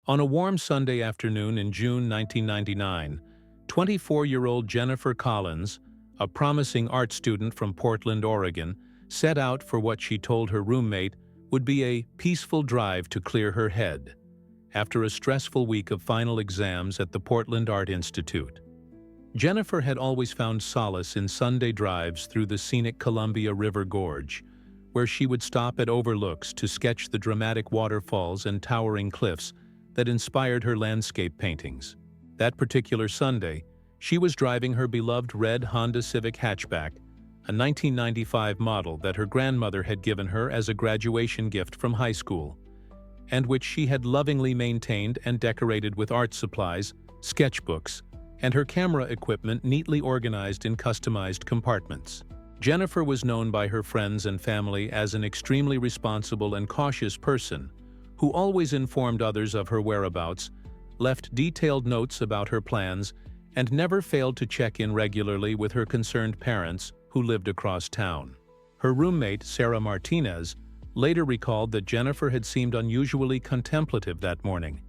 On a warm Sunday afternoon in June 1999, 24-year-old Jennifer Collins, a promising art student from Portland, Oregon, set out for what she told her roommate would be a peaceful drive to clear her head, after a stressful week of final exams at the Portland Art Institute. Jennifer had always found solace in Sunday drives through the scenic Columbia River Gorge, where she would stop at overlooks to sketch the dramatic waterfalls and towering cliffs that inspired her landscape paintings. That particular Sunday, she was driving her beloved red Honda Civic hatchback, a 1995 model that her grandmother had given her as a graduation gift from high school, and which she had lovingly maintained and decorated with art supplies, sketchbooks, and her camera equipment neatly organized in customized compartments. Jennifer was known by her friends and family as an extremely responsible and cautious person who always informed others of her whereabouts, left detailed notes about her plans, and never failed to check in regularly with her concerned parents who lived across town. Her roommate, Sarah Martinez, later recalled that Jennifer had seemed unusually contemplative that morning,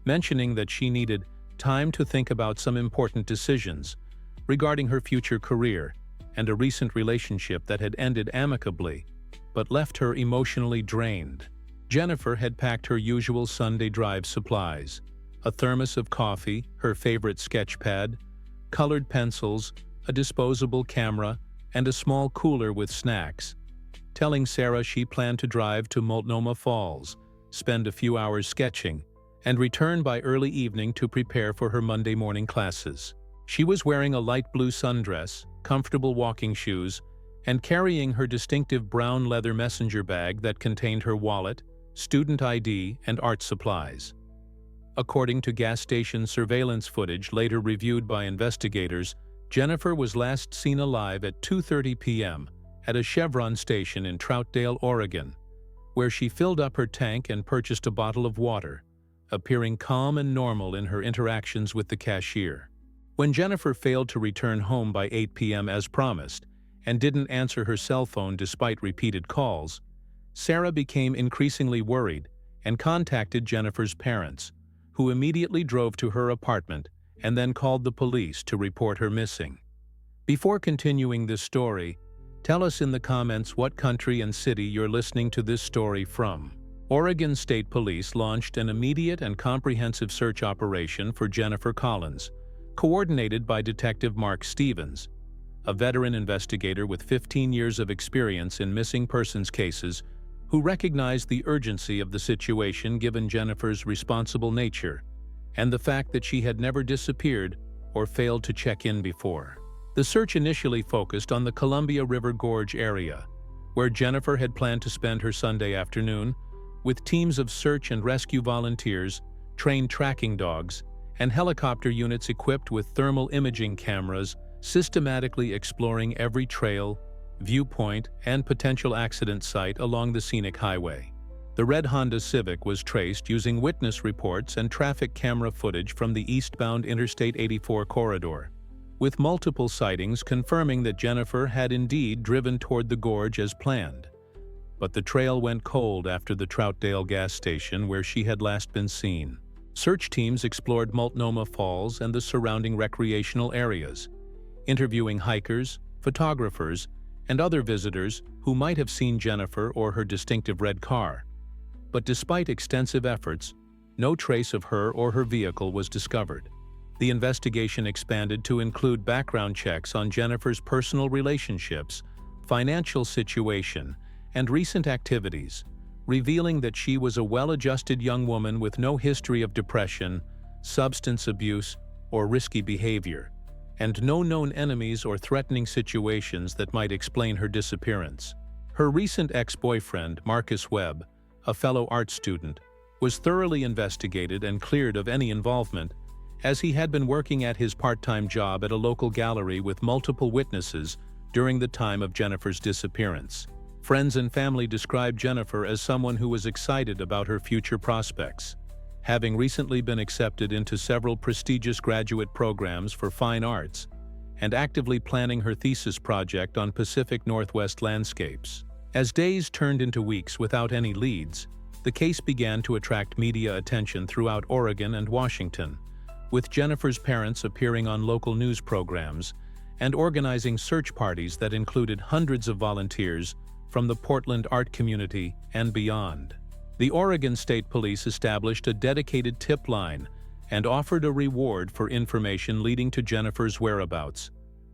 mentioning that she needed time to think about some important decisions regarding her future career and a recent relationship that had ended amicably but left her emotionally drained. Jennifer had packed her usual Sunday drive supplies: a thermos of coffee, her favorite sketch pad, colored pencils, a disposable camera, and a small cooler with snacks, telling Sarah she planned to drive to Multnomah Falls, spend a few hours sketching, and return by early evening to prepare for her Monday morning classes. She was wearing a light blue sundress, comfortable walking shoes, and carrying her distinctive brown leather messenger bag that contained her wallet, student ID, and art supplies. According to gas station surveillance footage later reviewed by investigators, Jennifer was last seen alive at 2:30 p.m. at a Chevron station in Troutdale, Oregon, where she filled up her tank and purchased a bottle of water, appearing calm and normal in her interactions with the cashier. When Jennifer failed to return home by 8 p.m. as promised and didn't answer her cell phone despite repeated calls, Sarah became increasingly worried and contacted Jennifer's parents, who immediately drove to her apartment and then called the police to report her missing. Before continuing this story, tell us in the comments what country and city you're listening to this story from. Oregon State Police launched an immediate and comprehensive search operation for Jennifer Collins, coordinated by Detective Mark Stevens, a veteran investigator with 15 years of experience in missing persons cases, who recognized the urgency of the situation given Jennifer's responsible nature and the fact that she had never disappeared or failed to check in before. The search initially focused on the Columbia River Gorge area, where Jennifer had planned to spend her Sunday afternoon, with teams of search and rescue volunteers, trained tracking dogs, and helicopter units equipped with thermal imaging cameras systematically exploring every trail, viewpoint, and potential accident site along the scenic highway. The red Honda Civic was traced using witness reports and traffic camera footage from the eastbound Interstate 84 corridor, with multiple sightings confirming that Jennifer had indeed driven toward the gorge as planned. But the trail went cold after the Troutdale gas station where she had last been seen. Search teams explored Multnomah Falls and the surrounding recreational areas, interviewing hikers, photographers, and other visitors who might have seen Jennifer or her distinctive red car. But despite extensive efforts, no trace of her or her vehicle was discovered. The investigation expanded to include background checks on Jennifer's personal relationships, financial situation, and recent activities, revealing that she was a well-adjusted young woman with no history of depression, substance abuse, or risky behavior, and no known enemies or threatening situations that might explain her disappearance. Her recent ex-boyfriend, Marcus Webb, a fellow art student, was thoroughly investigated and cleared of any involvement, as he had been working at his part-time job at a local gallery with multiple witnesses during the time of Jennifer's disappearance. Friends and family described Jennifer as someone who was excited about her future prospects, having recently been accepted into several prestigious graduate programs for fine arts and actively planning her thesis project on Pacific Northwest landscapes. As days turned into weeks without any leads, The case began to attract media attention throughout Oregon and Washington, with Jennifer's parents appearing on local news programs and organizing search parties that included hundreds of volunteers from the Portland art community and beyond. The Oregon State Police established a dedicated tip line and offered a reward for information leading to Jennifer's whereabouts.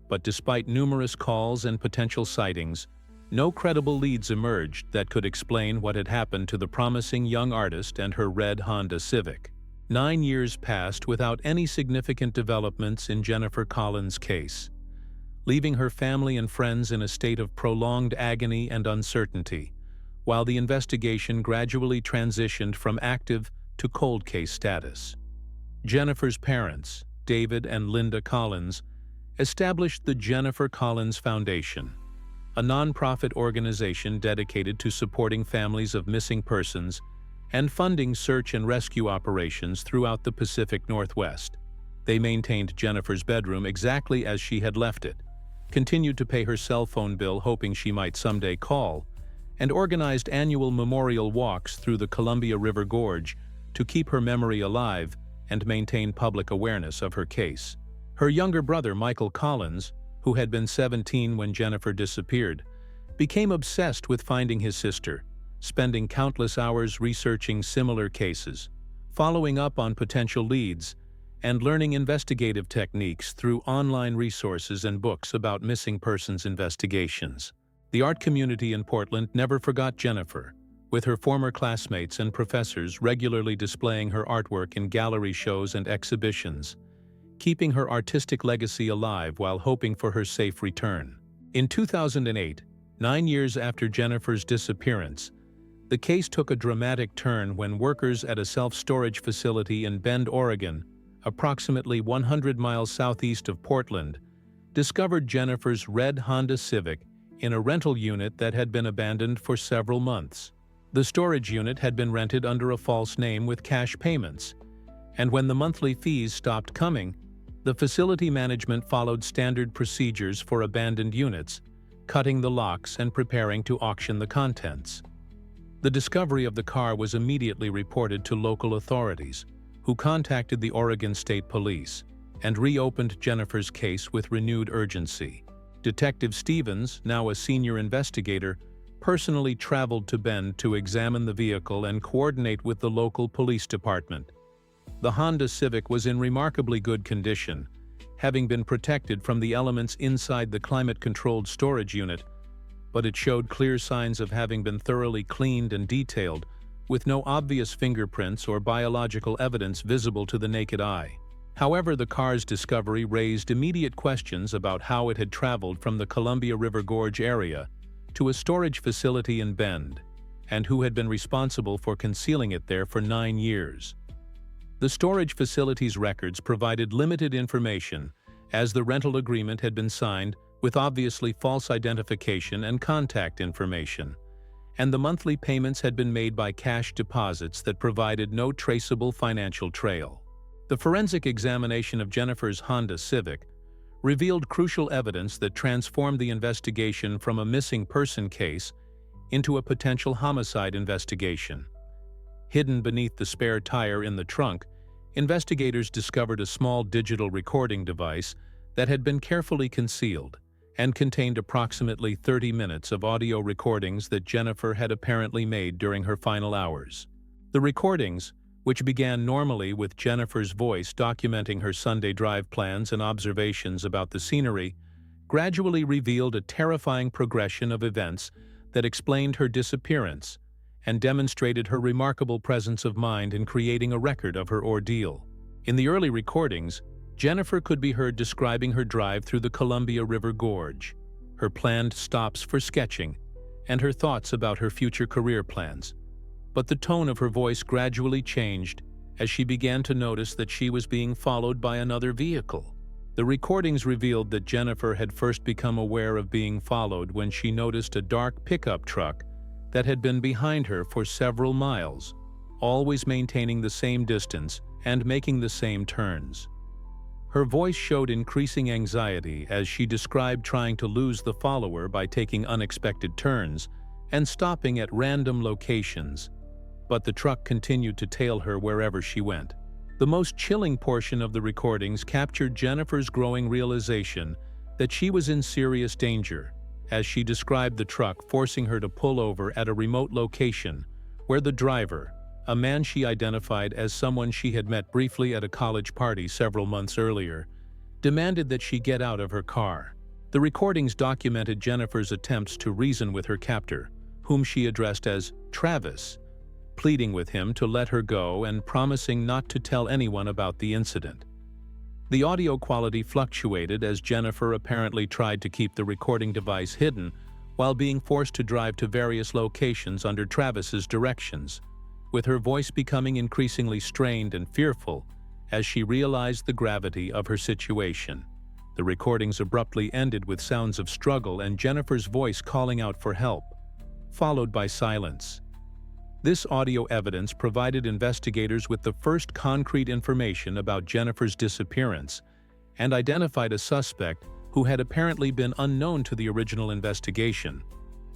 But despite numerous calls and potential sightings, no credible leads emerged that could explain what had happened to the promising young artist and her red Honda Civic. 9 years passed without any significant developments in Jennifer Collins' case, leaving her family and friends in a state of prolonged agony and uncertainty, while the investigation gradually transitioned from active to cold case status. Jennifer's parents, David and Linda Collins, established the Jennifer Collins Foundation, a nonprofit organization dedicated to supporting families of missing persons and funding search and rescue operations throughout the Pacific Northwest. They maintained Jennifer's bedroom exactly as she had left it, continued to pay her cell phone bill hoping she might someday call, and organized annual memorial walks through the Columbia River Gorge to keep her memory alive and maintain public awareness of her case. Her younger brother, Michael Collins, who had been 17 when Jennifer disappeared, became obsessed with finding his sister, spending countless hours researching similar cases, following up on potential leads, and learning investigative techniques through online resources and books about missing persons investigations. The art community in Portland never forgot Jennifer, with her former classmates and professors regularly displaying her artwork in gallery shows and exhibitions, keeping her artistic legacy alive while hoping for her safe return. In 2008, 9 years after Jennifer's disappearance, the case took a dramatic turn when workers at a self-storage facility in Bend, Oregon, approximately 100 miles southeast of Portland, discovered Jennifer's red Honda Civic in a rental unit that had been abandoned for several months. The storage unit had been rented under a false name with cash payments, and when the monthly fees stopped coming, the facility management followed standard procedures for abandoned units, cutting the locks and preparing to auction the contents. The discovery of the car was immediately reported to local authorities, who contacted the Oregon State Police and reopened Jennifer's case with renewed urgency. Detective Stevens, now a senior investigator, personally traveled to Bend to examine the vehicle and coordinate with the local police department. The Honda Civic was in remarkably good condition, having been protected from the elements inside the climate-controlled storage unit, but it showed clear signs of having been thoroughly cleaned and detailed, with no obvious fingerprints or biological evidence visible to the naked eye. However, the car's discovery raised immediate questions about how it had traveled from the Columbia River Gorge area to a storage facility in Bend, and who had been responsible for concealing it there for 9 years. The storage facility's records provided limited information, as the rental agreement had been signed with obviously false identification and contact information, and the monthly payments had been made by cash deposits that provided no traceable financial trail. The forensic examination of Jennifer's Honda Civic revealed crucial evidence that transformed the investigation from a missing person case into a potential homicide investigation. Hidden beneath the spare tire in the trunk, investigators discovered a small digital recording device that had been carefully concealed and contained approximately 30 minutes of audio recordings that Jennifer had apparently made during her final hours. The recordings, which began normally with Jennifer's voice documenting her Sunday drive plans and observations about the scenery, gradually revealed a terrifying progression of events that explained her disappearance and demonstrated her remarkable presence of mind in creating a record of her ordeal. In the early recordings, Jennifer could be heard describing her drive through the Columbia River Gorge, her planned stops for sketching, and her thoughts about her future career plans. But the tone of her voice gradually changed as she began to notice that she was being followed by another vehicle. The recordings revealed that Jennifer had first become aware of being followed when she noticed a dark pickup truck that had been behind her for several miles, always maintaining the same distance and making the same turns. Her voice showed increasing anxiety as she described trying to lose the follower by taking unexpected turns and stopping at random locations. but the truck continued to tail her wherever she went. The most chilling portion of the recordings captured Jennifer's growing realization that she was in serious danger, as she described the truck forcing her to pull over at a remote location where the driver, a man she identified as someone she had met briefly at a college party several months earlier, demanded that she get out of her car. The recordings documented Jennifer's attempts to reason with her captor, whom she addressed as Travis, pleading with him to let her go and promising not to tell anyone about the incident. The audio quality fluctuated as Jennifer apparently tried to keep the recording device hidden while being forced to drive to various locations under Travis's directions, with her voice becoming increasingly strained and fearful as she realized the gravity of her situation. The recordings abruptly ended with sounds of struggle and Jennifer's voice calling out for help, followed by silence. This audio evidence provided investigators with the first concrete information about Jennifer's disappearance and identified a suspect who had apparently been unknown to the original investigation,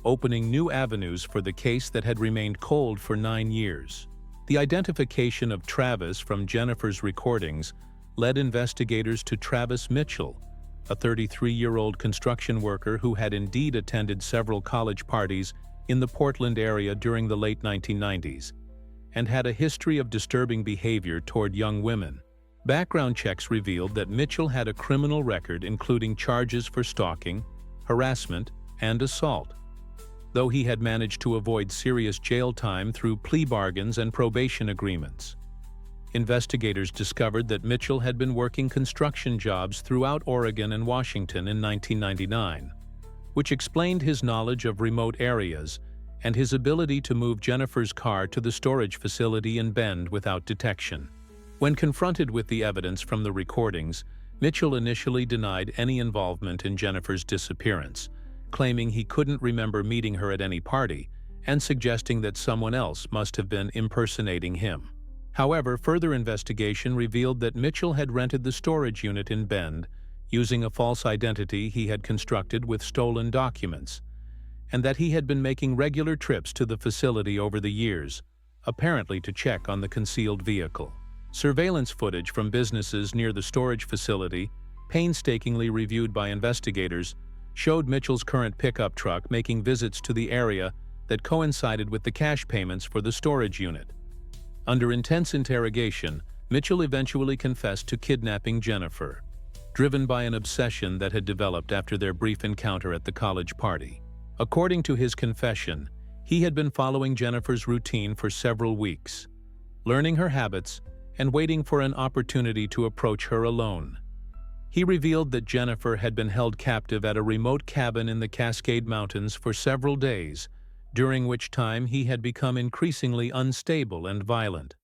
opening new avenues for the case that had remained cold for 9 years. The identification of Travis from Jennifer's recordings led investigators to Travis Mitchell, a 33-year-old construction worker who had indeed attended several college parties in the Portland area during the late 1990s, and had a history of disturbing behavior toward young women. Background checks revealed that Mitchell had a criminal record including charges for stalking, harassment, and assault, though he had managed to avoid serious jail time through plea bargains and probation agreements. Investigators discovered that Mitchell had been working construction jobs throughout Oregon and Washington in 1999, which explained his knowledge of remote areas and his ability to move Jennifer's car to the storage facility in Bend without detection. When confronted with the evidence from the recordings, Mitchell initially denied any involvement in Jennifer's disappearance, claiming he couldn't remember meeting her at any party and suggesting that someone else must have been impersonating him. However, further investigation revealed that Mitchell had rented the storage unit in Bend using a false identity he had constructed with stolen documents, and that he had been making regular trips to the facility over the years, apparently to check on the concealed vehicle. Surveillance footage from businesses near the storage facility, painstakingly reviewed by investigators, showed Mitchell's current pickup truck making visits to the area that coincided with the cash payments for the storage unit. Under intense interrogation, Mitchell eventually confessed to kidnapping Jennifer, driven by an obsession that had developed after their brief encounter at the college party. According to his confession, he had been following Jennifer's routine for several weeks, learning her habits and waiting for an opportunity to approach her alone. He revealed that Jennifer had been held captive at a remote cabin in the Cascade Mountains for several days, during which time he had become increasingly unstable and violent.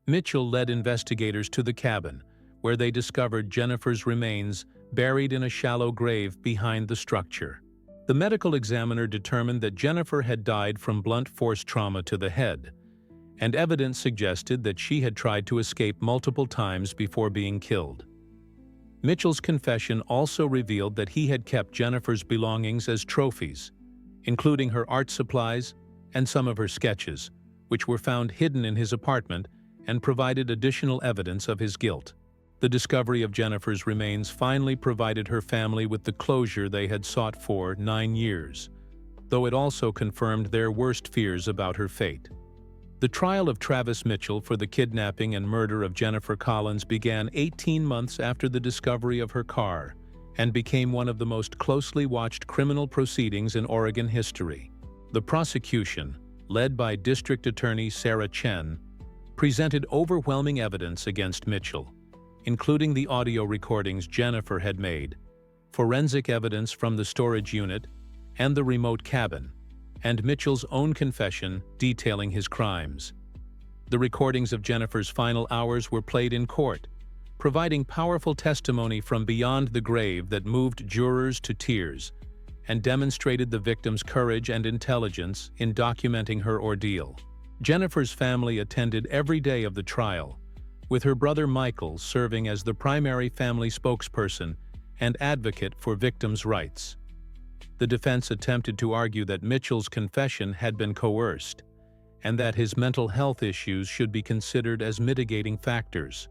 Mitchell led investigators to the cabin, where they discovered Jennifer's remains buried in a shallow grave behind the structure. The medical examiner determined that Jennifer had died from blunt force trauma to the head, and evidence suggested that she had tried to escape multiple times before being killed. Mitchell's confession also revealed that he had kept Jennifer's belongings as trophies, including her art supplies and some of her sketches, which were found hidden in his apartment and provided additional evidence of his guilt. The discovery of Jennifer's remains finally provided her family with the closure they had sought for 9 years, though it also confirmed their worst fears about her fate. The trial of Travis Mitchell for the kidnapping and murder of Jennifer Collins began 18 months after the discovery of her car and became one of the most closely watched criminal proceedings in Oregon history. The prosecution, led by District Attorney Sarah Chen, presented overwhelming evidence against Mitchell, including the audio recordings Jennifer had made, forensic evidence from the storage unit and the remote cabin, and Mitchell's own confession detailing his crimes. The recordings of Jennifer's final hours were played in court, providing powerful testimony from beyond the grave that moved jurors to tears and demonstrated the victim's courage and intelligence in documenting her ordeal. Jennifer's family attended every day of the trial, with her brother Michael serving as the primary family spokesperson and advocate for victims' rights. The defense attempted to argue that Mitchell's confession had been coerced, and that his mental health issues should be considered as mitigating factors.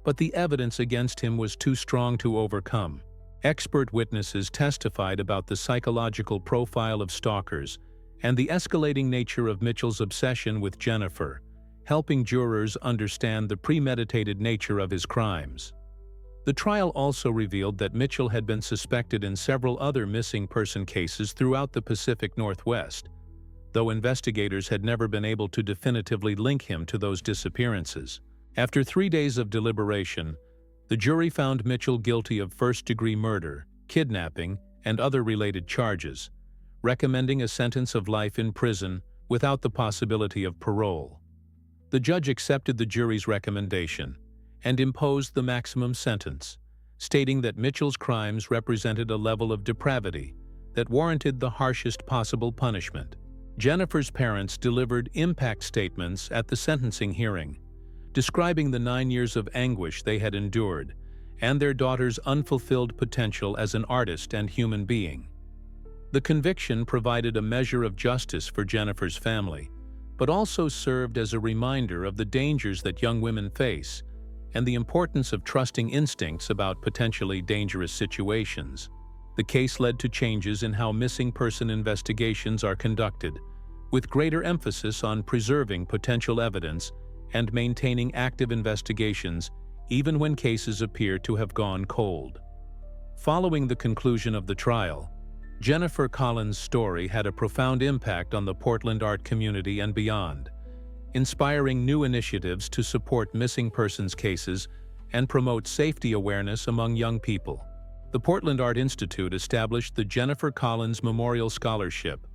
But the evidence against him was too strong to overcome. Expert witnesses testified about the psychological profile of stalkers and the escalating nature of Mitchell's obsession with Jennifer, helping jurors understand the premeditated nature of his crimes. The trial also revealed that Mitchell had been suspected in several other missing person cases throughout the Pacific Northwest, though investigators had never been able to definitively link him to those disappearances. After 3 days of deliberation, the jury found Mitchell guilty of first-degree murder, kidnapping, and other related charges, recommending a sentence of life in prison without the possibility of parole. The judge accepted the jury's recommendation and imposed the maximum sentence, stating that Mitchell's crimes represented a level of depravity that warranted the harshest possible punishment. Jennifer's parents delivered impact statements at the sentencing hearing, describing the 9 years of anguish they had endured and their daughter's unfulfilled potential as an artist and human being. The conviction provided a measure of justice for Jennifer's family, but also served as a reminder of the dangers that young women face and the importance of trusting instincts about potentially dangerous situations. The case led to changes in how missing person investigations are conducted, with greater emphasis on preserving potential evidence and maintaining active investigations even when cases appear to have gone cold. Following the conclusion of the trial, Jennifer Collins' story had a profound impact on the Portland art community and beyond, inspiring new initiatives to support missing persons cases and promote safety awareness among young people. The Portland Art Institute established the Jennifer Collins Memorial Scholarship,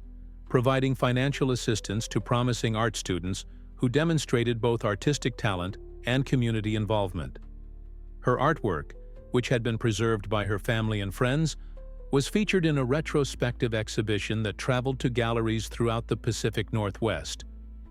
providing financial assistance to promising art students who demonstrated both artistic talent and community involvement. Her artwork, which had been preserved by her family and friends, was featured in a retrospective exhibition that traveled to galleries throughout the Pacific Northwest,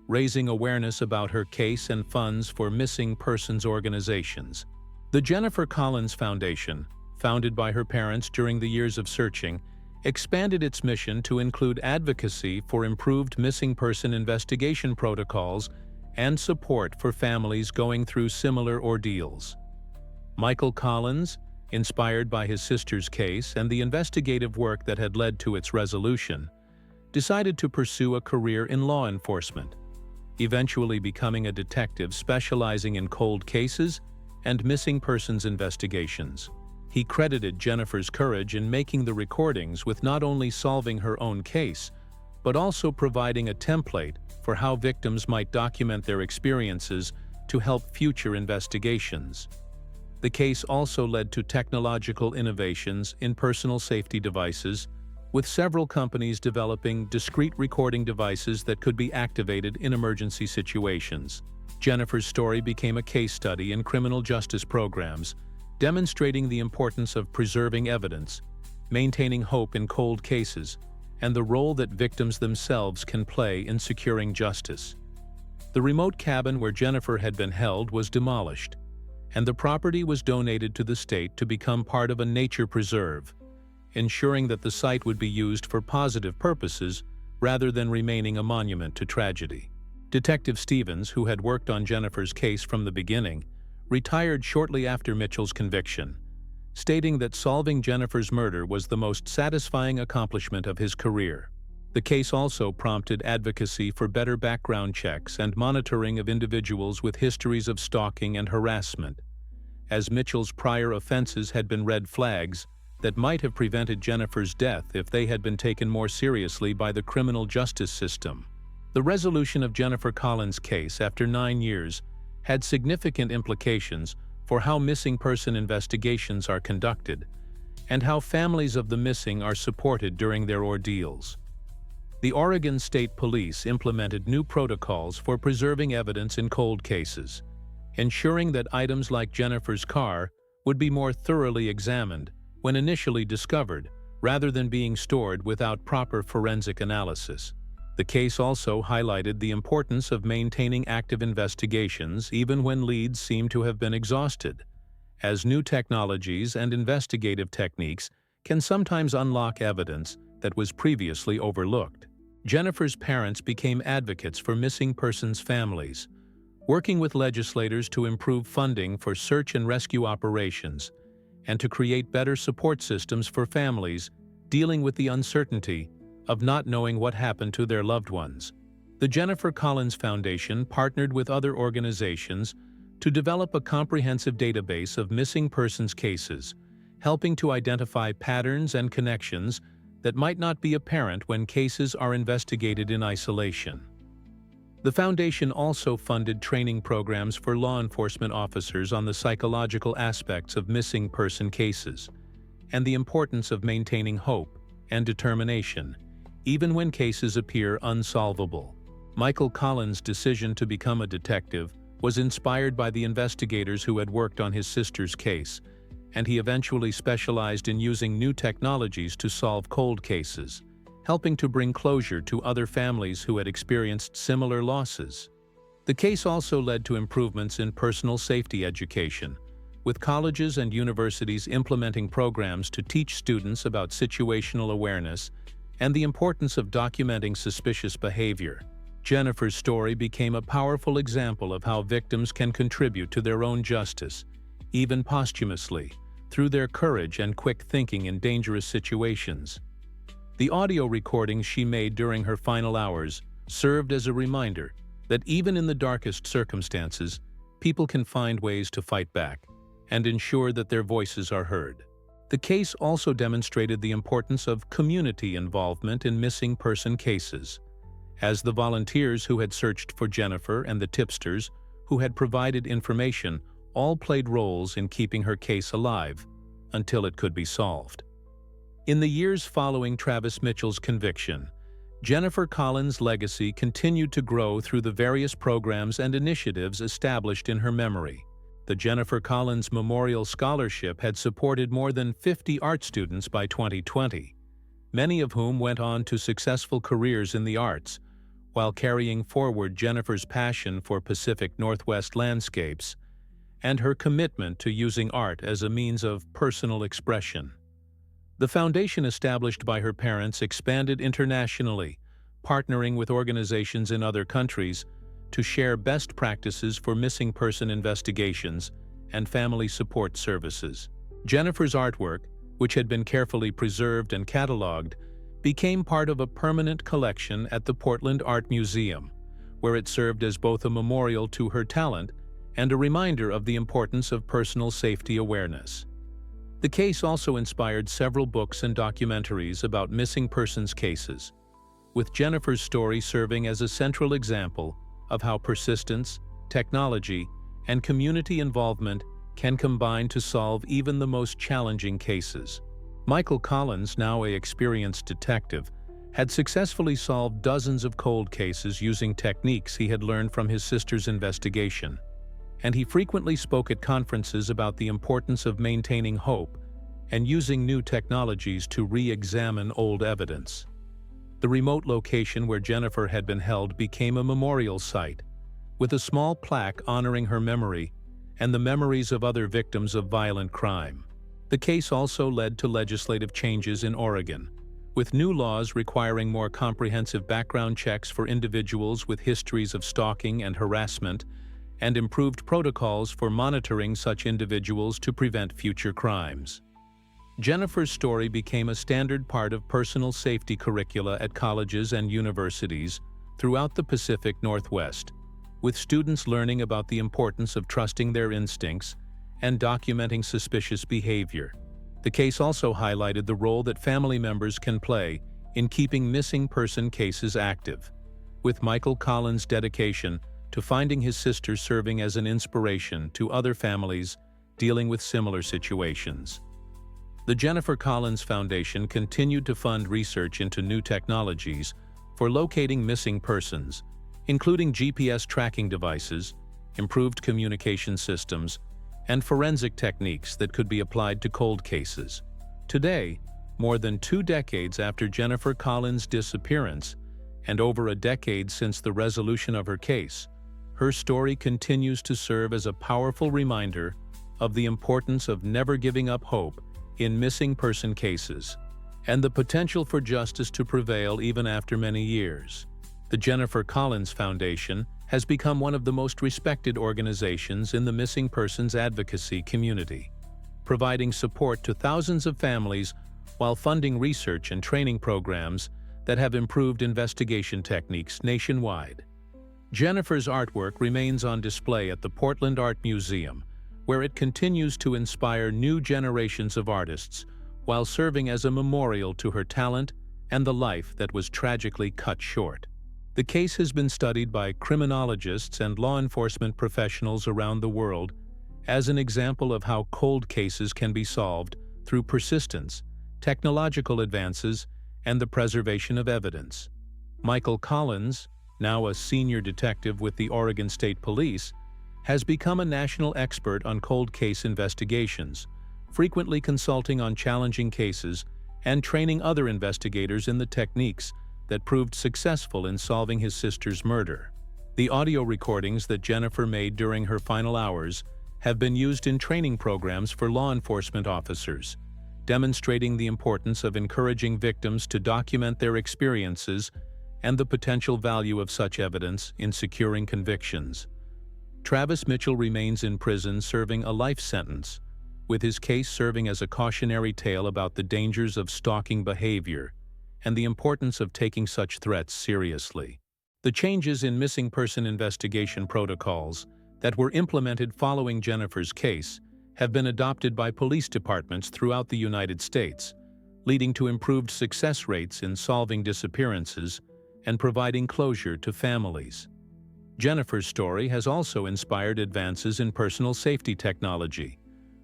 raising awareness about her case and funds for missing persons organizations. The Jennifer Collins Foundation, founded by her parents during the years of searching, expanded its mission to include advocacy for improved missing person investigation protocols and support for families going through similar ordeals. Michael Collins, inspired by his sister's case and the investigative work that had led to its resolution, decided to pursue a career in law enforcement, eventually becoming a detective specializing in cold cases and missing persons investigations. He credited Jennifer's courage in making the recordings with not only solving her own case, but also providing a template for how victims might document their experiences to help future investigations. The case also led to technological innovations in personal safety devices, with several companies developing discrete recording devices that could be activated in emergency situations. Jennifer's story became a case study in criminal justice programs, demonstrating the importance of preserving evidence, maintaining hope in cold cases, and the role that victims themselves can play in securing justice. The remote cabin where Jennifer had been held was demolished, and the property was donated to the state to become part of a nature preserve, ensuring that the site would be used for positive purposes rather than remaining a monument to tragedy. Detective Stevens, who had worked on Jennifer's case from the beginning, retired shortly after Mitchell's conviction, stating that solving Jennifer's murder was the most satisfying accomplishment of his career. The case also prompted advocacy for better background checks and monitoring of individuals with histories of stalking and harassment, as Mitchell's prior offenses had been red flags that might have prevented Jennifer's death if they had been taken more seriously by the criminal justice system. The resolution of Jennifer Collins' case after 9 years had significant implications for how missing person investigations are conducted and how families of the missing are supported during their ordeals. The Oregon State Police implemented new protocols for preserving evidence in cold cases, ensuring that items like Jennifer's car would be more thoroughly examined when initially discovered, rather than being stored without proper forensic analysis. The case also highlighted the importance of maintaining active investigations even when leads seem to have been exhausted, as new technologies and investigative techniques can sometimes unlock evidence that was previously overlooked. Jennifer's parents became advocates for missing persons families, working with legislators to improve funding for search and rescue operations and to create better support systems for families dealing with the uncertainty of not knowing what happened to their loved ones. The Jennifer Collins Foundation partnered with other organizations to develop a comprehensive database of missing persons cases, helping to identify patterns and connections that might not be apparent when cases are investigated in isolation. The foundation also funded training programs for law enforcement officers on the psychological aspects of missing person cases and the importance of maintaining hope and determination, even when cases appear unsolvable. Michael Collins' decision to become a detective was inspired by the investigators who had worked on his sister's case, and he eventually specialized in using new technologies to solve cold cases, helping to bring closure to other families who had experienced similar losses. The case also led to improvements in personal safety education, with colleges and universities implementing programs to teach students about situational awareness and the importance of documenting suspicious behavior. Jennifer's story became a powerful example of how victims can contribute to their own justice, even posthumously, through their courage and quick thinking in dangerous situations. The audio recordings she made during her final hours served as a reminder that even in the darkest circumstances, people can find ways to fight back and ensure that their voices are heard. The case also demonstrated the importance of community involvement in missing person cases, as the volunteers who had searched for Jennifer and the tipsters who had provided information all played roles in keeping her case alive until it could be solved. In the years following Travis Mitchell's conviction, Jennifer Collins' legacy continued to grow through the various programs and initiatives established in her memory. The Jennifer Collins Memorial Scholarship had supported more than 50 art students by 2020, many of whom went on to successful careers in the arts, while carrying forward Jennifer's passion for Pacific Northwest landscapes and her commitment to using art as a means of personal expression. The foundation established by her parents expanded internationally, partnering with organizations in other countries to share best practices for missing person investigations and family support services. Jennifer's artwork, which had been carefully preserved and cataloged, became part of a permanent collection at the Portland Art Museum, where it served as both a memorial to her talent and a reminder of the importance of personal safety awareness. The case also inspired several books and documentaries about missing persons cases, with Jennifer's story serving as a central example of how persistence, technology, and community involvement can combine to solve even the most challenging cases. Michael Collins, now an experienced detective, had successfully solved dozens of cold cases using techniques he had learned from his sister's investigation, and he frequently spoke at conferences about the importance of maintaining hope and using new technologies to re-examine old evidence. The remote location where Jennifer had been held became a memorial site, with a small plaque honoring her memory and the memories of other victims of violent crime. The case also led to legislative changes in Oregon, with new laws requiring more comprehensive background checks for individuals with histories of stalking and harassment, and improved protocols for monitoring such individuals to prevent future crimes. Jennifer's story became a standard part of personal safety curricula at colleges and universities throughout the Pacific Northwest, with students learning about the importance of trusting their instincts and documenting suspicious behavior. The case also highlighted the role that family members can play in keeping missing person cases active, with Michael Collins' dedication to finding his sister serving as an inspiration to other families dealing with similar situations. The Jennifer Collins Foundation continued to fund research into new technologies for locating missing persons, including GPS tracking devices, improved communication systems, and forensic techniques that could be applied to cold cases. Today, more than 2 decades after Jennifer Collins' disappearance, and over a decade since the resolution of her case, her story continues to serve as a powerful reminder of the importance of never giving up hope in missing person cases, and the potential for justice to prevail even after many years. The Jennifer Collins Foundation has become one of the most respected organizations in the missing persons advocacy community, providing support to thousands of families while funding research and training programs that have improved investigation techniques nationwide. Jennifer's artwork remains on display at the Portland Art Museum, where it continues to inspire new generations of artists while serving as a memorial to her talent and the life that was tragically cut short. The case has been studied by criminologists and law enforcement professionals around the world as an example of how cold cases can be solved through persistence, technological advances, and the preservation of evidence. Michael Collins, now a senior detective with the Oregon State Police, has become a national expert on cold case investigations, frequently consulting on challenging cases and training other investigators in the techniques that proved successful in solving his sister's murder. The audio recordings that Jennifer made during her final hours have been used in training programs for law enforcement officers, demonstrating the importance of encouraging victims to document their experiences and the potential value of such evidence in securing convictions. Travis Mitchell remains in prison serving a life sentence, with his case serving as a cautionary tale about the dangers of stalking behavior and the importance of taking such threats seriously. The changes in missing person investigation protocols that were implemented following Jennifer's case have been adopted by police departments throughout the United States, leading to improved success rates in solving disappearances and providing closure to families. Jennifer's story has also inspired advances in personal safety technology,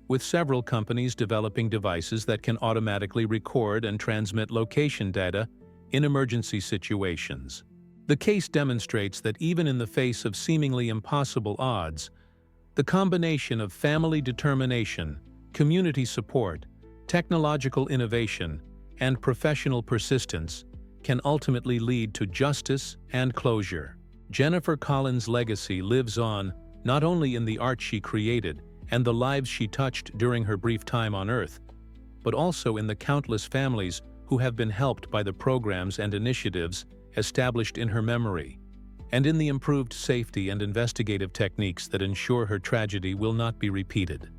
with several companies developing devices that can automatically record and transmit location data in emergency situations. The case demonstrates that even in the face of seemingly impossible odds, the combination of family determination, community support, technological innovation, and professional persistence can ultimately lead to justice and closure. Jennifer Collins' legacy lives on not only in the art she created and the lives she touched during her brief time on Earth, but also in the countless families who have been helped by the programs and initiatives established in her memory, and in the improved safety and investigative techniques that ensure her tragedy will not be repeated.